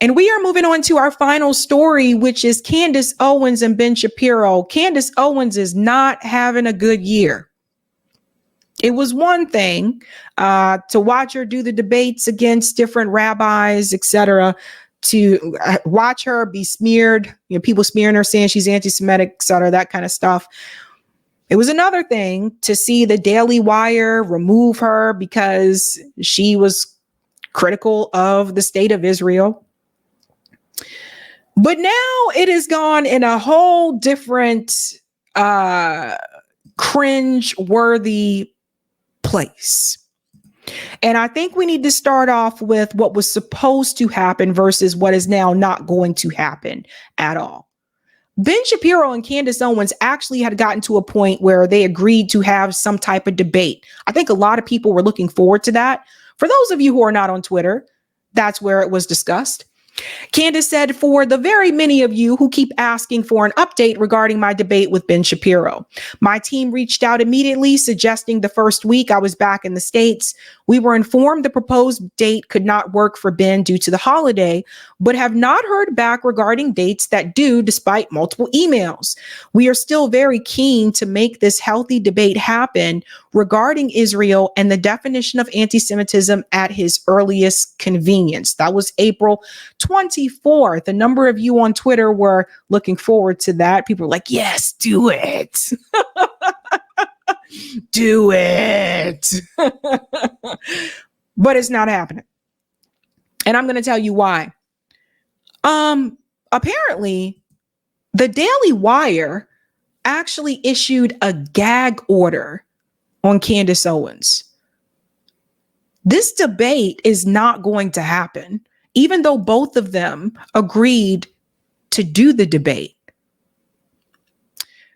And we are moving on to our final story, which is Candace Owens and Ben Shapiro. Candace Owens is not having a good year. It was one thing to watch her do the debates against different rabbis, etc., to watch her be smeared, people smearing her, saying she's anti-Semitic, etc., that kind of stuff. It was another thing to see the Daily Wire remove her because she was critical of the state of Israel. But now it has gone in a whole different cringe-worthy place. And I think we need to start off with what was supposed to happen versus what is now not going to happen at all. Ben Shapiro and Candace Owens actually had gotten to a point where they agreed to have some type of debate. I think a lot of people were looking forward to that. For those of you who are not on Twitter, that's where it was discussed. Candace said, for the very many of you who keep asking for an update regarding my debate with Ben Shapiro, my team reached out immediately, suggesting the first week I was back in the States. We were informed the proposed date could not work for Ben due to the holiday, but have not heard back regarding dates that do, despite multiple emails. We are still very keen to make this healthy debate happen regarding Israel and the definition of anti-Semitism at his earliest convenience. That was April 24th. A number of you on Twitter were looking forward to that. People were like, yes, do it. Do it. But it's not happening. And I'm going to tell you why. Apparently, the Daily Wire actually issued a gag order on Candace Owens. This debate is not going to happen, even though both of them agreed to do the debate.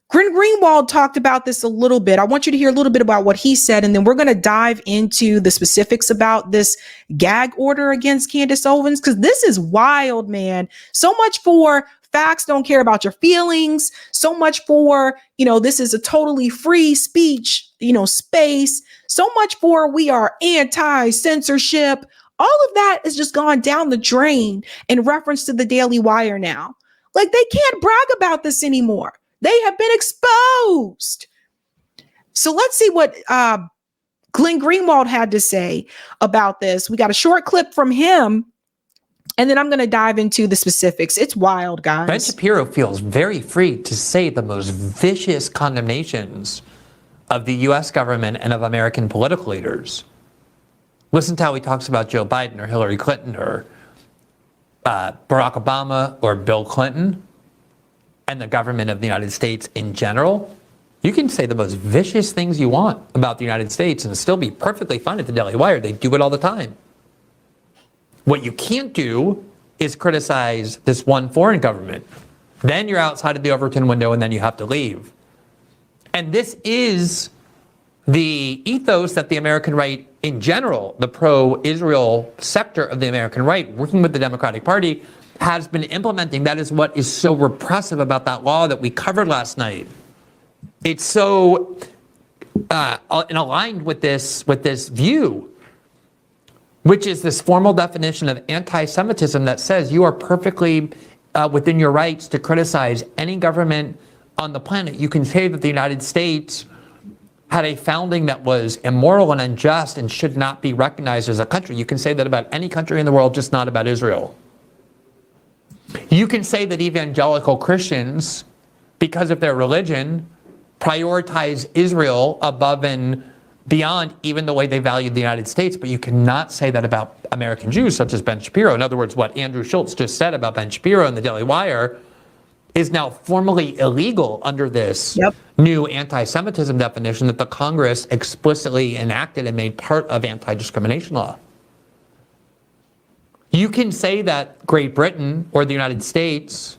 Glenn Greenwald talked about this a little bit. I want you to hear a little bit about what he said, and then we're going to dive into the specifics about this gag order against Candace Owens, because this is wild, man. So much for facts don't care about your feelings. So much for, this is a totally free speech, space. So much for we are anti-censorship. All of that has just gone down the drain in reference to the Daily Wire now. Like, they can't brag about this anymore. They have been exposed. So let's see what Glenn Greenwald had to say about this. We got a short clip from him, and then I'm going to dive into the specifics. It's wild, guys. Ben Shapiro feels very free to say the most vicious condemnations of the U.S. government and of American political leaders. Listen to how he talks about Joe Biden or Hillary Clinton or Barack Obama or Bill Clinton and the government of the United States in general. You can say the most vicious things you want about the United States and still be perfectly fine at the Daily Wire. They do it all the time. What you can't do is criticize this one foreign government. Then you're outside of the Overton window and then you have to leave. And this is the ethos that the American right in general, the pro-Israel sector of the American right, working with the Democratic Party, has been implementing. That is what is so repressive about that law that we covered last night. It's so aligned with this view, which is this formal definition of anti-Semitism that says you are perfectly within your rights to criticize any government on the planet. You can say that the United States had a founding that was immoral and unjust and should not be recognized as a country. You can say that about any country in the world, just not about Israel. You can say that evangelical Christians, because of their religion, prioritize Israel above and beyond even the way they value the United States, but you cannot say that about American Jews, such as Ben Shapiro. In other words, what Andrew Schultz just said about Ben Shapiro in the Daily Wire is now formally illegal under this new anti-Semitism definition that the Congress explicitly enacted and made part of anti-discrimination law. You can say that Great Britain or the United States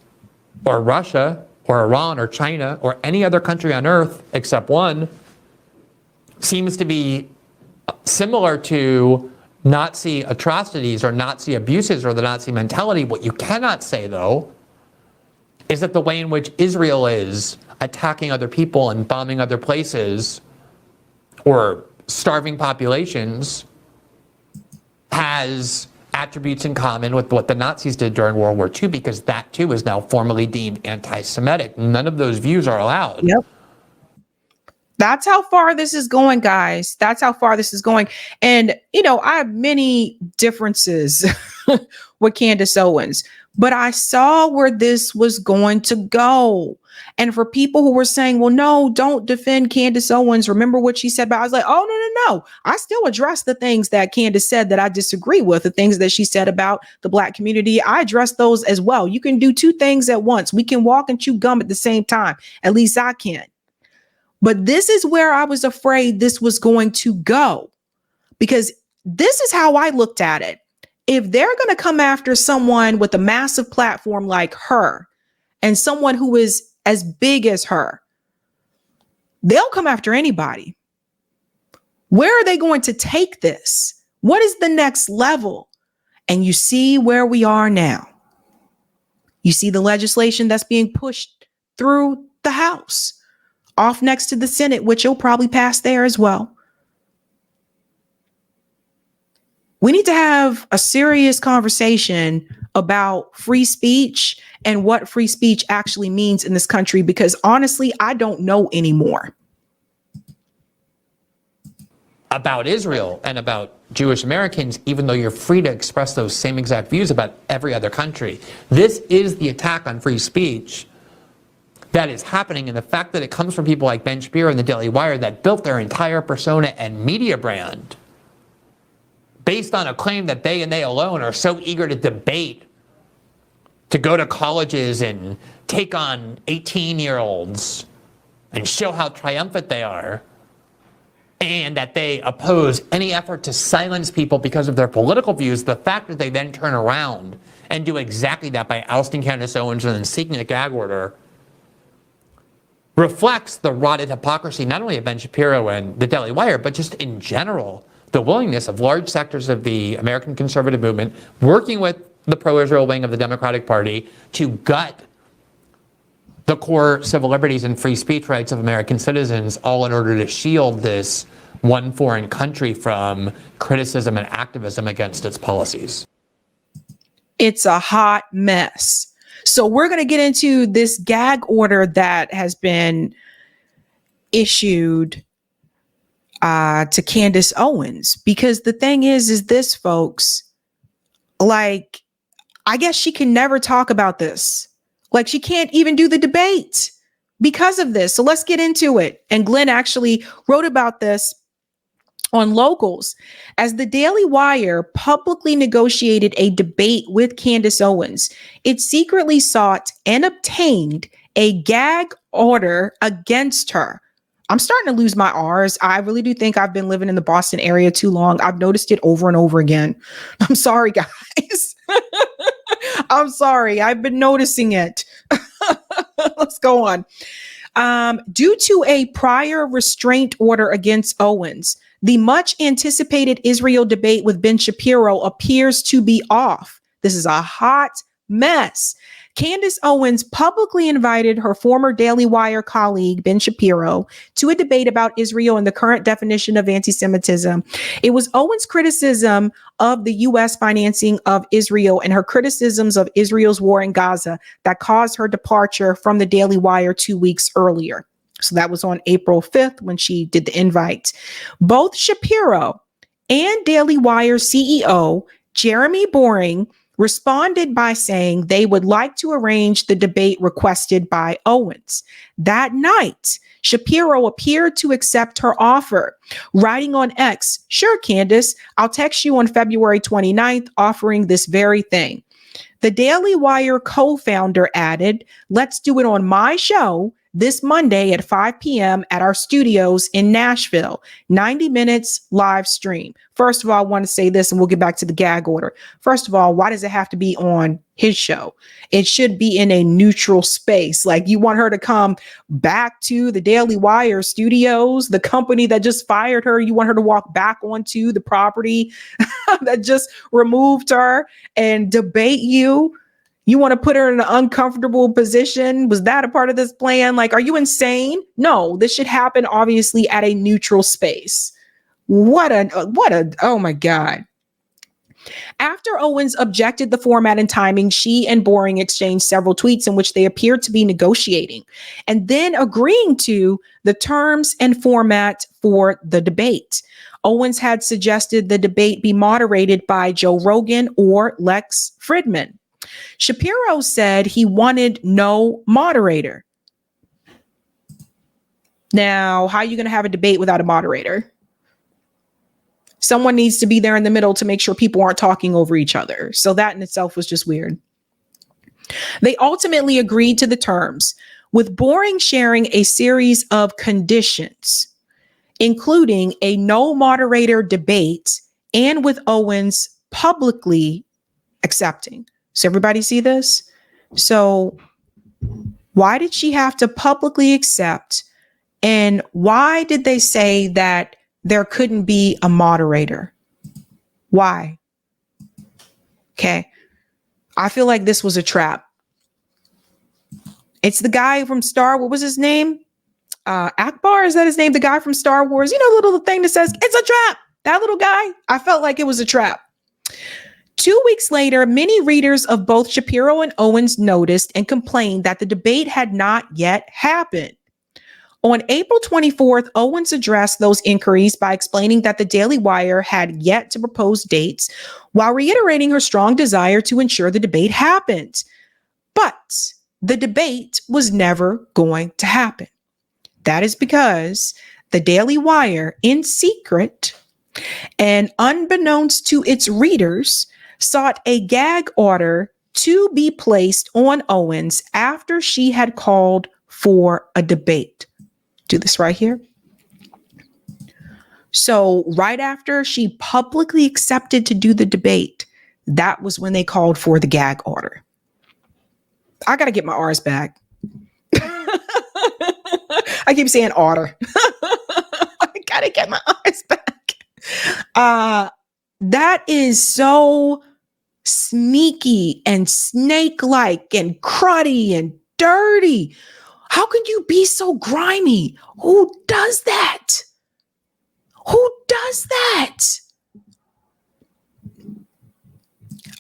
or Russia or Iran or China or any other country on earth except one seems to be similar to Nazi atrocities or Nazi abuses or the Nazi mentality. What you cannot say, though, is that the way in which Israel is attacking other people and bombing other places or starving populations has attributes in common with what the Nazis did during World War II, because that too is now formally deemed anti-Semitic. None of those views are allowed. Yep. That's how far this is going, guys. That's how far this is going. And, I have many differences with Candace Owens, but I saw where this was going to go. And for people who were saying, well, no, don't defend Candace Owens, remember what she said about, I was like, oh, no. I still address the things that Candace said that I disagree with, the things that she said about the Black community. I address those as well. You can do two things at once. We can walk and chew gum at the same time. At least I can. But this is where I was afraid this was going to go, because this is how I looked at it. If they're going to come after someone with a massive platform like her and someone who is as big as her, they'll come after anybody. Where are they going to take this? What is the next level? And you see where we are now. You see the legislation that's being pushed through the House, off next to the Senate, which will probably pass there as well. We need to have a serious conversation about free speech and what free speech actually means in this country, because honestly, I don't know anymore. About Israel and about Jewish Americans, even though you're free to express those same exact views about every other country. This is the attack on free speech that is happening, and the fact that it comes from people like Ben Shapiro and the Daily Wire that built their entire persona and media brand based on a claim that they and they alone are so eager to debate, to go to colleges and take on 18-year-olds and show how triumphant they are, and that they oppose any effort to silence people because of their political views. The fact that they then turn around and do exactly that by ousting Candace Owens and then seeking a gag order reflects the rotted hypocrisy, not only of Ben Shapiro and the Daily Wire, but just in general, the willingness of large sectors of the American conservative movement, working with the pro-Israel wing of the Democratic Party, to gut the core civil liberties and free speech rights of American citizens, all in order to shield this one foreign country from criticism and activism against its policies. It's a hot mess. So we're going to get into this gag order that has been issued to Candace Owens, because the thing is this, folks, like, I guess she can never talk about this. Like, she can't even do the debate because of this. So let's get into it. And Glenn actually wrote about this on Locals, as the Daily Wire publicly negotiated a debate with Candace Owens. It secretly sought and obtained a gag order against her. I'm starting to lose my R's. I really do think I've been living in the Boston area too long. I've noticed it over and over again. I'm sorry, guys. I'm sorry. I've been noticing it. Let's go on. Due to a prior restraint order against Owens, the much anticipated Israel debate with Ben Shapiro appears to be off. This is a hot mess. Candace Owens publicly invited her former Daily Wire colleague, Ben Shapiro, to a debate about Israel and the current definition of anti-Semitism. It was Owens' criticism of the U.S. financing of Israel and her criticisms of Israel's war in Gaza that caused her departure from the Daily Wire 2 weeks earlier. So that was on April 5th when she did the invite. Both Shapiro and Daily Wire CEO Jeremy Boring responded by saying they would like to arrange the debate requested by Owens. That night, Shapiro appeared to accept her offer, writing on X, "Sure, Candace, I'll text you on February 29th offering this very thing." The Daily Wire co-founder added, "Let's do it on my show this Monday at 5 p.m. at our studios in Nashville, 90 minutes live stream." First of all, I want to say this, and we'll get back to the gag order. First of all, why does it have to be on his show? It should be in a neutral space. Like, you want her to come back to the Daily Wire studios, the company that just fired her. You want her to walk back onto the property that just removed her and debate you. You want to put her in an uncomfortable position. Was that a part of this plan? Like, are you insane? No, this should happen obviously at a neutral space. Oh my God. After Owens objected the format and timing, she and Boring exchanged several tweets in which they appeared to be negotiating and then agreeing to the terms and format for the debate. Owens had suggested the debate be moderated by Joe Rogan or Lex Fridman. Shapiro said he wanted no moderator. Now, how are you going to have a debate without a moderator? Someone needs to be there in the middle to make sure people aren't talking over each other. So that in itself was just weird. They ultimately agreed to the terms, with Boring sharing a series of conditions, including a no moderator debate, and with Owens publicly accepting. So everybody see this? So why did she have to publicly accept? And why did they say that there couldn't be a moderator? Why? Okay. I feel like this was a trap. It's the guy from what was his name? Akbar, is that his name? The guy from Star Wars, you know, the little thing that says, it's a trap. That little guy. I felt like it was a trap. 2 weeks later, many readers of both Shapiro and Owens noticed and complained that the debate had not yet happened. On April 24th, Owens addressed those inquiries by explaining that the Daily Wire had yet to propose dates, while reiterating her strong desire to ensure the debate happened. But the debate was never going to happen. That is because the Daily Wire, in secret and unbeknownst to its readers, sought a gag order to be placed on Owens after she had called for a debate. Do this right here. So right after she publicly accepted to do the debate, that was when they called for the gag order. I got to get my R's back. I keep saying order. I got to get my R's back. That is so sneaky and snake-like and cruddy and dirty. How can you be so grimy? Who does that? Who does that?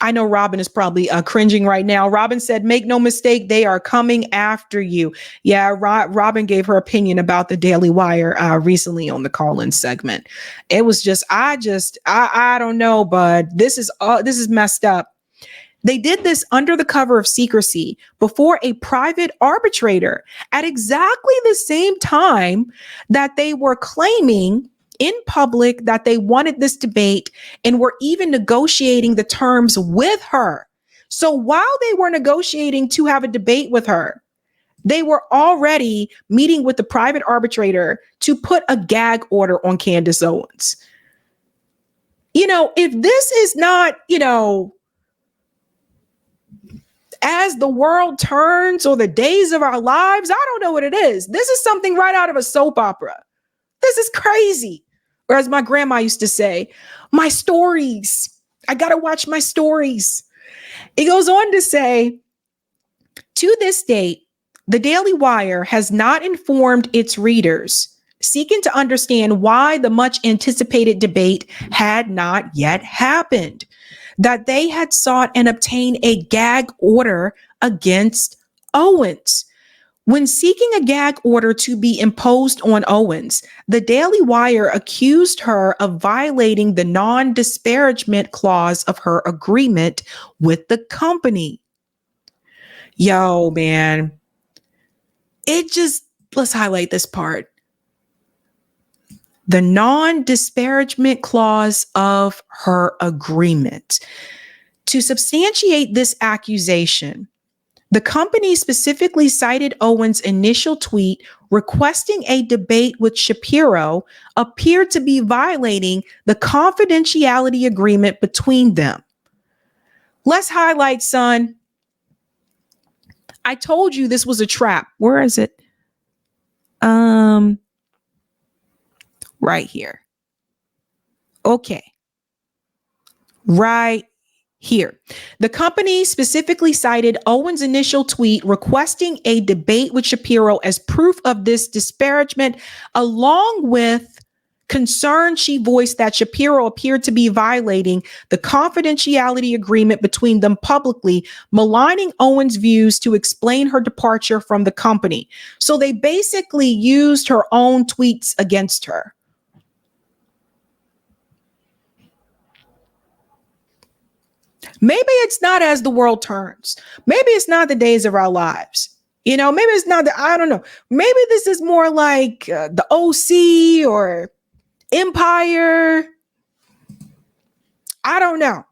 I know Robin is probably cringing right now. Robin said, make no mistake, they are coming after you. Yeah, Robin gave her opinion about the Daily Wire recently on the call-in segment. It was just, I don't know, but this is messed up. They did this under the cover of secrecy before a private arbitrator at exactly the same time that they were claiming in public that they wanted this debate and were even negotiating the terms with her. So while they were negotiating to have a debate with her, they were already meeting with the private arbitrator to put a gag order on Candace Owens. You know, if this is not, you know, as the world turns or the days of our lives, I don't know what it is. This is something right out of a soap opera. This is crazy. Or as my grandma used to say, my stories. I got to watch my stories. It goes on to say, to this date, the Daily Wire has not informed its readers seeking to understand why the much anticipated debate had not yet happened, that they had sought and obtained a gag order against Owens. When seeking a gag order to be imposed on Owens, the Daily Wire accused her of violating the non-disparagement clause of her agreement with the company. Yo, man. Let's highlight this part. The non-disparagement clause of her agreement. To substantiate this accusation, the company specifically cited Owens' initial tweet requesting a debate with Shapiro appeared to be violating the confidentiality agreement between them. Let's highlight, son. I told you this was a trap. Where is it? Right here. Okay. Right here. The company specifically cited Owens' initial tweet requesting a debate with Shapiro as proof of this disparagement, along with Concerned, she voiced that Shapiro appeared to be violating the confidentiality agreement between them publicly, maligning Owens' views to explain her departure from the company. So they basically used her own tweets against her. Maybe it's not as the world turns. Maybe it's not the days of our lives. You know, maybe it's not I don't know. Maybe this is more like the OC or Empire. I don't know.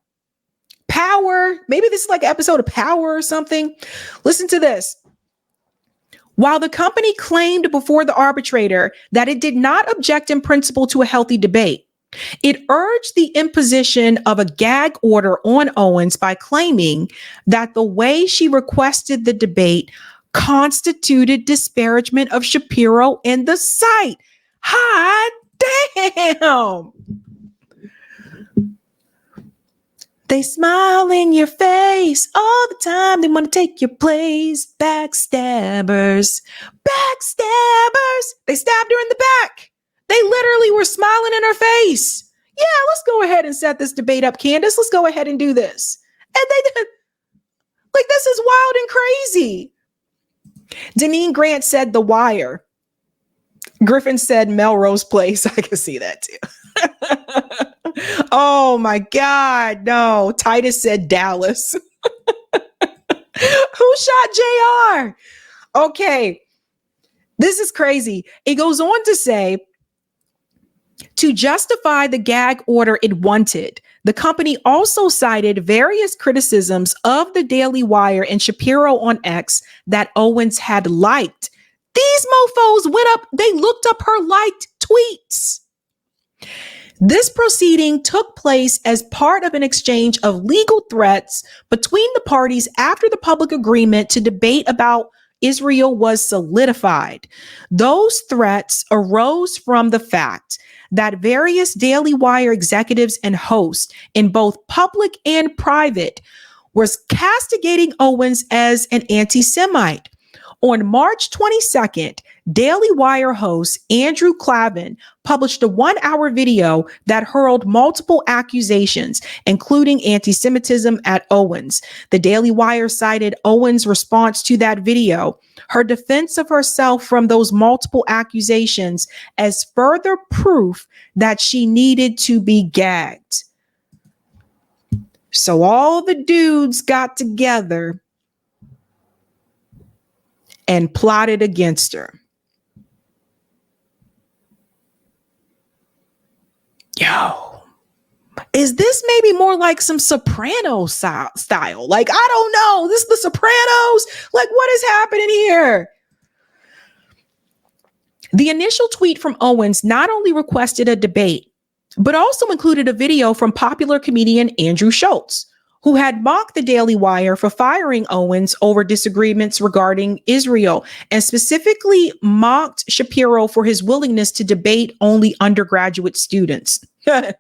Power. Maybe this is like an episode of Power or something. Listen to this. While the company claimed before the arbitrator that it did not object in principle to a healthy debate, it urged the imposition of a gag order on Owens by claiming that the way she requested the debate constituted disparagement of Shapiro and the site. Hot damn. They smile in your face all the time. They want to take your place. Backstabbers. Backstabbers. They stabbed her in the back. They literally were smiling in her face. Yeah, let's go ahead and set this debate up, Candace. Let's go ahead and do this. And they did. Like, this is wild and crazy. Deneen Grant said The Wire. Griffin said Melrose Place. I can see that too. Oh my God, no. Titus said Dallas. Who shot JR? Okay, this is crazy. It goes on to say, to justify the gag order it wanted, the company also cited various criticisms of the Daily Wire and Shapiro on X that Owens had liked. These mofos went up, they looked up her liked tweets. This proceeding took place as part of an exchange of legal threats between the parties after the public agreement to debate about Israel was solidified. Those threats arose from the fact that various Daily Wire executives and hosts in both public and private was castigating Owens as an anti-Semite. On March 22nd, Daily Wire host Andrew Clavin published a 1-hour video that hurled multiple accusations, including anti-Semitism at Owens. The Daily Wire cited Owens' response to that video, her defense of herself from those multiple accusations, as further proof that she needed to be gagged. So all the dudes got together and plotted against her. Yo, is this maybe more like some Sopranos style? Like, I don't know. This is the Sopranos? Like, what is happening here? The initial tweet from Owens not only requested a debate, but also included a video from popular comedian Andrew Schultz, who had mocked the Daily Wire for firing Owens over disagreements regarding Israel, and specifically mocked Shapiro for his willingness to debate only undergraduate students. That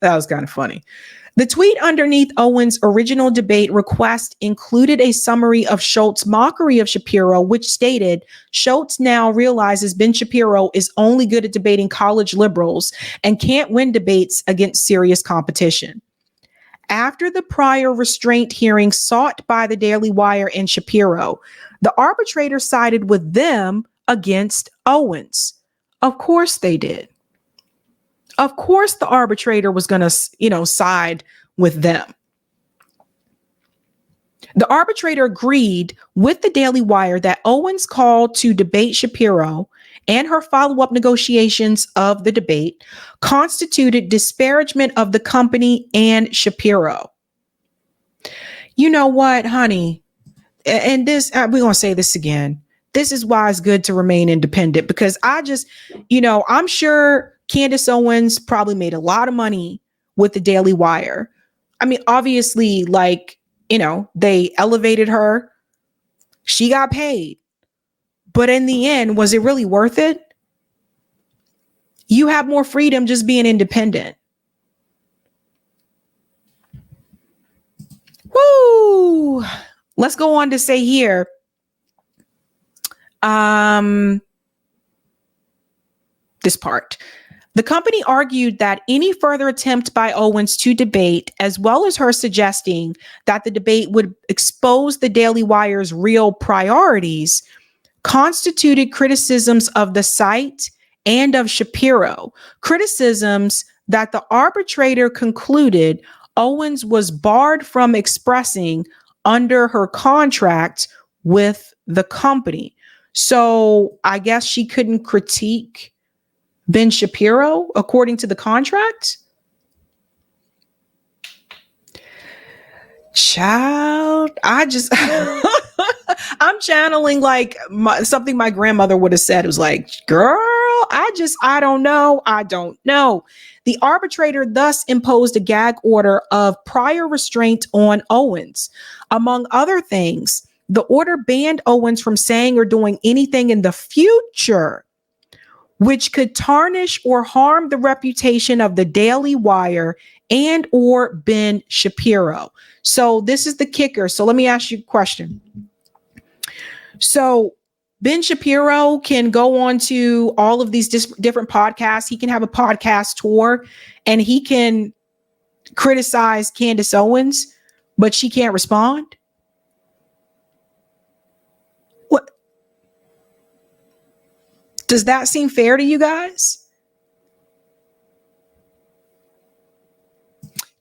was kind of funny. The tweet underneath Owens' original debate request included a summary of Schultz's mockery of Shapiro, which stated, Schultz now realizes Ben Shapiro is only good at debating college liberals and can't win debates against serious competition. After the prior restraint hearing sought by the Daily Wire and Shapiro, the arbitrator sided with them against Owens. Of course they did. Of course the arbitrator was going to, side with them. The arbitrator agreed with the Daily Wire that Owens' call to debate Shapiro and her follow-up negotiations of the debate constituted disparagement of the company and Shapiro. You know what, honey? And this, we're going to say this again. This is why it's good to remain independent, because I'm sure Candace Owens probably made a lot of money with the Daily Wire. I mean, obviously, they elevated her. She got paid. But in the end, was it really worth it? You have more freedom just being independent. Woo! Let's go on to say here. This part. The company argued that any further attempt by Owens to debate, as well as her suggesting that the debate would expose the Daily Wire's real priorities, constituted criticisms of the site and of Shapiro, criticisms that the arbitrator concluded Owens was barred from expressing under her contract with the company. So I guess she couldn't critique Ben Shapiro according to the contract. Child, I just I'm channeling like something my grandmother would have said. It was like, girl, I don't know. I don't know. The arbitrator thus imposed a gag order of prior restraint on Owens. Among other things, the order banned Owens from saying or doing anything in the future which could tarnish or harm the reputation of the Daily Wire and or Ben Shapiro. So this is the kicker. So let me ask you a question. So Ben Shapiro can go on to all of these different podcasts. He can have a podcast tour and he can criticize Candace Owens, but she can't respond. What? Does that seem fair to you guys?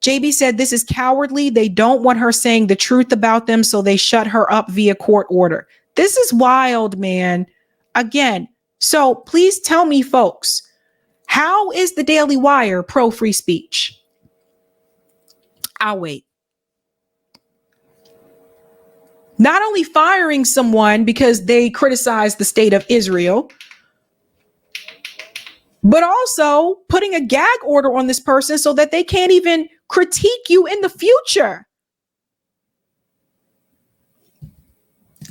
JB said this is cowardly. They don't want her saying the truth about them, so they shut her up via court order. This is wild, man. Again, so please tell me, folks, how is the Daily Wire pro free speech? I'll wait. Not only firing someone because they criticize the state of Israel, but also putting a gag order on this person so that they can't even critique you in the future.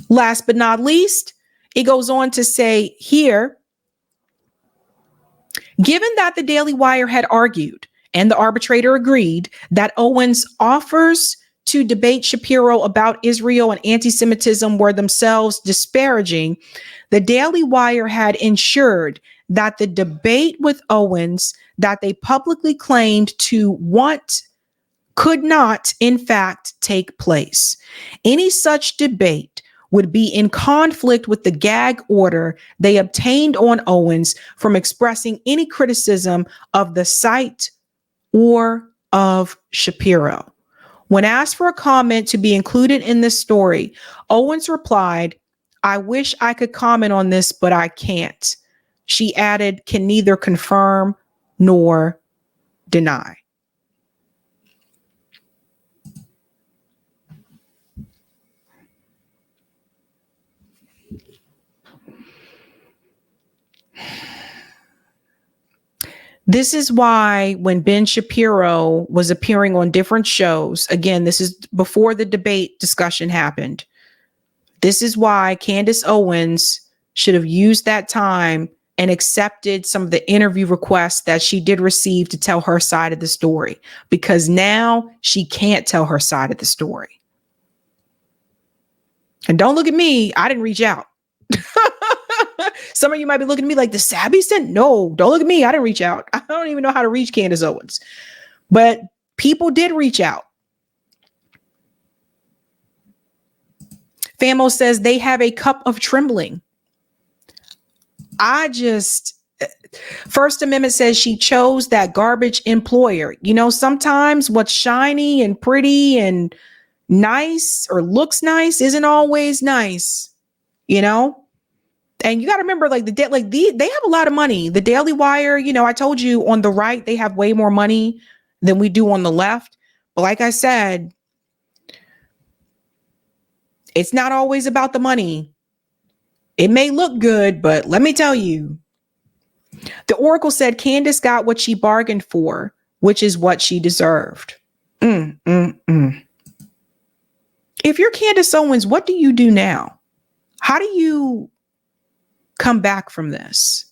Last but not least, it goes on to say here, given that the Daily Wire had argued and the arbitrator agreed that Owens' offers to debate Shapiro about Israel and anti-Semitism were themselves disparaging, the Daily Wire had ensured that the debate with Owens that they publicly claimed to want could not, in fact, take place. Any such debate would be in conflict with the gag order they obtained on Owens from expressing any criticism of the site or of Shapiro. When asked for a comment to be included in this story, Owens replied, "I wish I could comment on this, but I can't." She added, "Can neither confirm nor deny." This is why when Ben Shapiro was appearing on different shows, again, this is before the debate discussion happened. This is why Candace Owens should have used that time and accepted some of the interview requests that she did receive to tell her side of the story, because now she can't tell her side of the story. And don't look at me. I didn't reach out. Some of you might be looking at me like, the Sabby sent? No, don't look at me. I didn't reach out. I don't even know how to reach Candace Owens. But people did reach out. Famo says they have a cup of trembling. First Amendment says she chose that garbage employer. You know, sometimes what's shiny and pretty and nice or looks nice isn't always nice, you know? And you got to remember, like they have a lot of money. The Daily Wire, you know, I told you on the right, they have way more money than we do on the left. But like I said, it's not always about the money. It may look good, but let me tell you, the Oracle said Candace got what she bargained for, which is what she deserved. If you're Candace Owens, what do you do now? How do you come back from this?